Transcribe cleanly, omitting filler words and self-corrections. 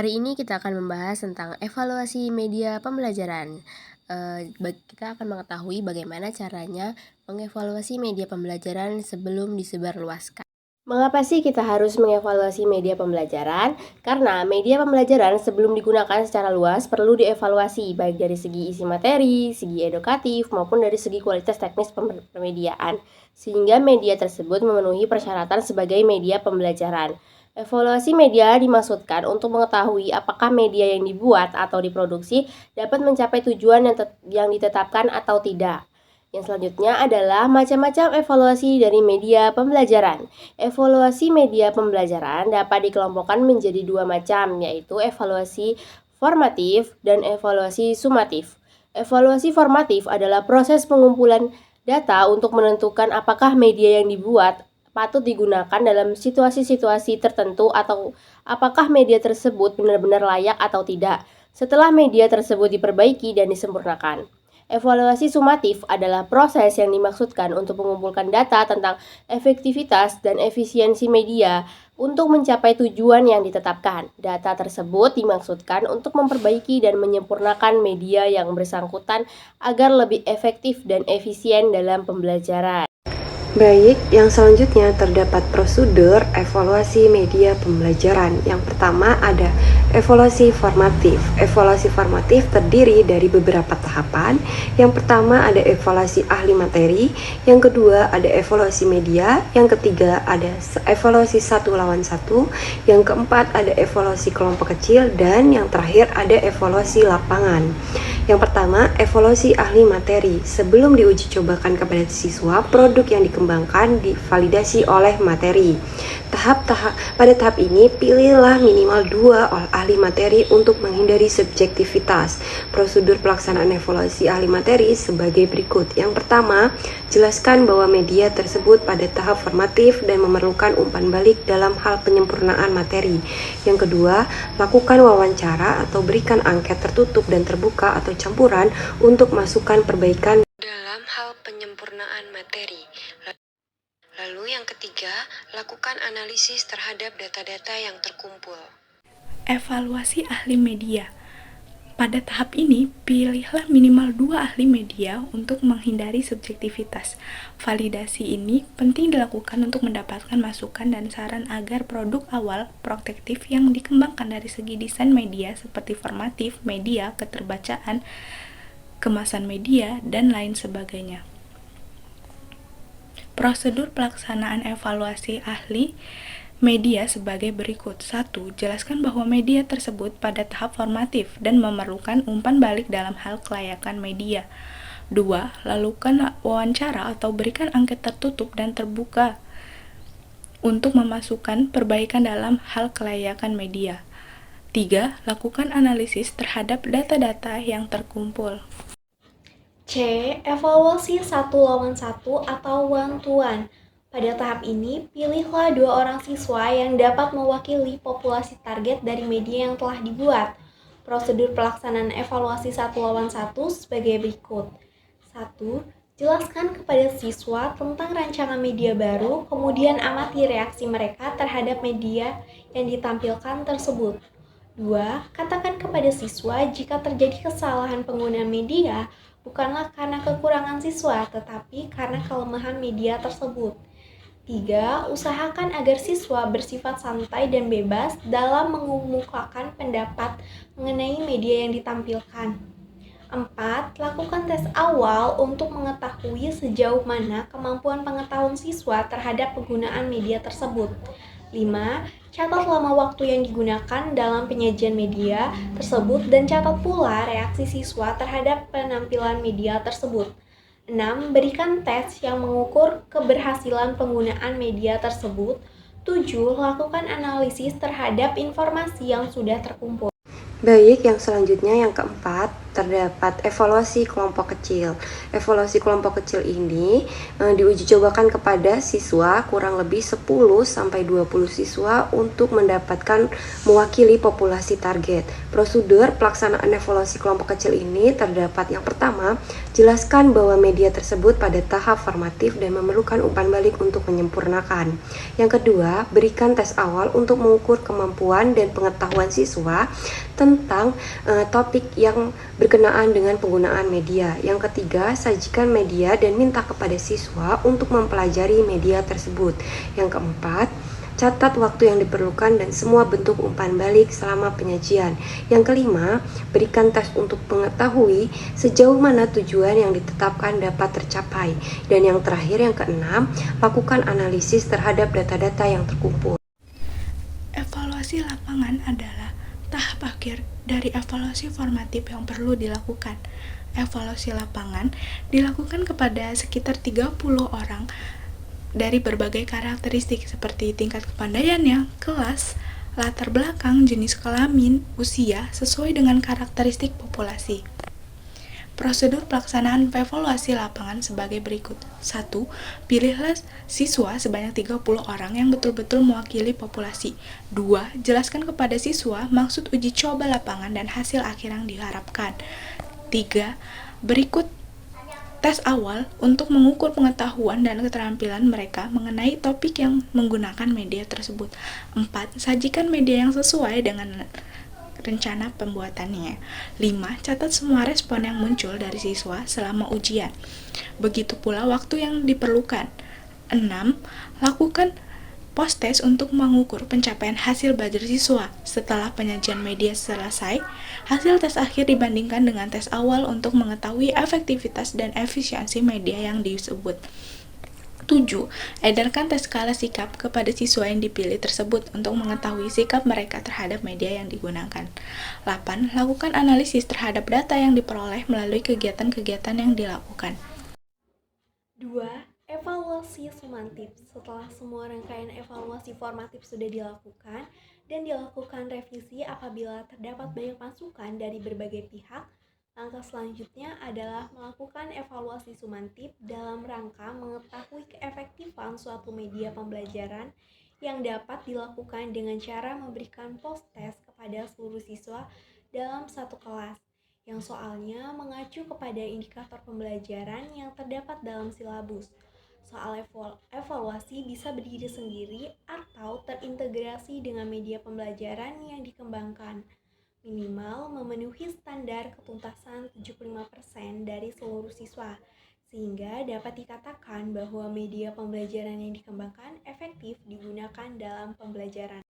Hari ini kita akan membahas tentang evaluasi media pembelajaran. Kita akan mengetahui bagaimana caranya mengevaluasi media pembelajaran sebelum disebarluaskan. Mengapa sih kita harus mengevaluasi media pembelajaran? Karena media pembelajaran sebelum digunakan secara luas perlu dievaluasi baik dari segi isi materi, segi edukatif, maupun dari segi kualitas teknis pemediaan, sehingga media tersebut memenuhi persyaratan sebagai media pembelajaran. Evaluasi media dimaksudkan untuk mengetahui apakah media yang dibuat atau diproduksi dapat mencapai tujuan yang ditetapkan atau tidak. Yang selanjutnya adalah macam-macam evaluasi dari media pembelajaran. Evaluasi media pembelajaran dapat dikelompokkan menjadi dua macam, yaitu evaluasi formatif dan evaluasi sumatif. Evaluasi formatif adalah proses pengumpulan data untuk menentukan apakah media yang dibuat patut digunakan dalam situasi-situasi tertentu atau apakah media tersebut benar-benar layak atau tidak setelah media tersebut diperbaiki dan disempurnakan. Evaluasi sumatif adalah proses yang dimaksudkan untuk mengumpulkan data tentang efektivitas dan efisiensi media untuk mencapai tujuan yang ditetapkan. Data tersebut dimaksudkan untuk memperbaiki dan menyempurnakan media yang bersangkutan agar lebih efektif dan efisien dalam pembelajaran. Baik, yang selanjutnya terdapat prosedur evaluasi media pembelajaran. Yang pertama ada evaluasi formatif. Evaluasi formatif terdiri dari beberapa tahapan. Yang pertama ada evaluasi ahli materi, yang kedua ada evaluasi media, yang ketiga ada evaluasi 1 lawan 1, yang keempat ada evaluasi kelompok kecil, dan yang terakhir ada evaluasi lapangan. Yang pertama, evaluasi ahli materi. Sebelum diuji cobakan kepada siswa, produk yang dikembangkan divalidasi oleh materi. Pada tahap ini, pilihlah minimal 2 ahli materi untuk menghindari subjektivitas. Prosedur pelaksanaan evaluasi ahli materi sebagai berikut. Yang pertama, jelaskan bahwa media tersebut pada tahap formatif dan memerlukan umpan balik dalam hal penyempurnaan materi. Yang kedua, lakukan wawancara atau berikan angket tertutup dan terbuka atau campuran untuk masukan perbaikan dalam hal penyempurnaan materi. Lalu yang ketiga, lakukan analisis terhadap data-data yang terkumpul. Evaluasi ahli media. Pada tahap ini, pilihlah minimal 2 ahli media untuk menghindari subjektivitas. Validasi ini penting dilakukan untuk mendapatkan masukan dan saran agar produk awal protektif yang dikembangkan dari segi desain media seperti formatif, media, keterbacaan, kemasan media, dan lain sebagainya. Prosedur pelaksanaan evaluasi ahli media sebagai berikut. 1. Jelaskan bahwa media tersebut pada tahap formatif dan memerlukan umpan balik dalam hal kelayakan media. 2. Lakukan wawancara atau berikan angket tertutup dan terbuka untuk memasukkan perbaikan dalam hal kelayakan media. 3. Lakukan analisis terhadap data-data yang terkumpul. C. Evaluasi 1 lawan 1 atau one-to-one. Pada tahap ini, pilihlah 2 orang siswa yang dapat mewakili populasi target dari media yang telah dibuat. Prosedur pelaksanaan evaluasi 1 lawan 1 sebagai berikut. 1. Jelaskan kepada siswa tentang rancangan media baru, kemudian amati reaksi mereka terhadap media yang ditampilkan tersebut. 2. Katakan kepada siswa jika terjadi kesalahan pengguna media, bukanlah karena kekurangan siswa, tetapi karena kelemahan media tersebut. 3. Usahakan agar siswa bersifat santai dan bebas dalam mengemukakan pendapat mengenai media yang ditampilkan. 4. Lakukan tes awal untuk mengetahui sejauh mana kemampuan pengetahuan siswa terhadap penggunaan media tersebut. 5. Catat lama waktu yang digunakan dalam penyajian media tersebut dan catat pula reaksi siswa terhadap penampilan media tersebut. 6. Berikan tes yang mengukur keberhasilan penggunaan media tersebut. 7. Lakukan analisis terhadap informasi yang sudah terkumpul. Baik, yang selanjutnya yang keempat, terdapat evaluasi kelompok kecil. Evaluasi kelompok kecil ini diuji cobakan kepada siswa kurang lebih 10-20 siswa untuk mendapatkan mewakili populasi target. Prosedur pelaksanaan evaluasi kelompok kecil ini terdapat yang pertama, jelaskan bahwa media tersebut pada tahap formatif dan memerlukan umpan balik untuk menyempurnakan. Yang kedua, berikan tes awal untuk mengukur kemampuan dan pengetahuan siswa tentang topik yang berkenaan dengan penggunaan media. Yang ketiga, sajikan media dan minta kepada siswa untuk mempelajari media tersebut. Yang keempat, catat waktu yang diperlukan dan semua bentuk umpan balik selama penyajian. Yang kelima, berikan tes untuk mengetahui sejauh mana tujuan yang ditetapkan dapat tercapai. Dan yang terakhir, yang keenam, lakukan analisis terhadap data-data yang terkumpul. Evaluasi lapangan adalah tahap akhir dari evaluasi formatif yang perlu dilakukan. Evaluasi lapangan dilakukan kepada sekitar 30 orang dari berbagai karakteristik seperti tingkat kepandaiannya, kelas, latar belakang, jenis kelamin, usia, sesuai dengan karakteristik populasi. Prosedur pelaksanaan evaluasi lapangan sebagai berikut. 1. Pilihlah siswa sebanyak 30 orang yang betul-betul mewakili populasi. 2. Jelaskan kepada siswa maksud uji coba lapangan dan hasil akhir yang diharapkan. 3. Berikut tes awal untuk mengukur pengetahuan dan keterampilan mereka mengenai topik yang menggunakan media tersebut. 4. Sajikan media yang sesuai dengan rencana pembuatannya. 5. Catat semua respon yang muncul dari siswa selama ujian. Begitu pula waktu yang diperlukan. 6. Lakukan post-test untuk mengukur pencapaian hasil belajar siswa. Setelah penyajian media selesai, hasil tes akhir dibandingkan dengan tes awal untuk mengetahui efektivitas dan efisiensi media yang disebut. 7. Edarkan tes skala sikap kepada siswa yang dipilih tersebut untuk mengetahui sikap mereka terhadap media yang digunakan. 8. Lakukan analisis terhadap data yang diperoleh melalui kegiatan-kegiatan yang dilakukan. 2. Evaluasi sumatif. Setelah semua rangkaian evaluasi formatif sudah dilakukan dan dilakukan revisi apabila terdapat banyak masukan dari berbagai pihak, langkah selanjutnya adalah melakukan evaluasi sumatif dalam rangka mengetahui keefektifan suatu media pembelajaran yang dapat dilakukan dengan cara memberikan post-test kepada seluruh siswa dalam satu kelas, yang soalnya mengacu kepada indikator pembelajaran yang terdapat dalam silabus. Soal evaluasi bisa berdiri sendiri atau terintegrasi dengan media pembelajaran yang dikembangkan. Minimal memenuhi standar ketuntasan 75% dari seluruh siswa, sehingga dapat dikatakan bahwa media pembelajaran yang dikembangkan efektif digunakan dalam pembelajaran.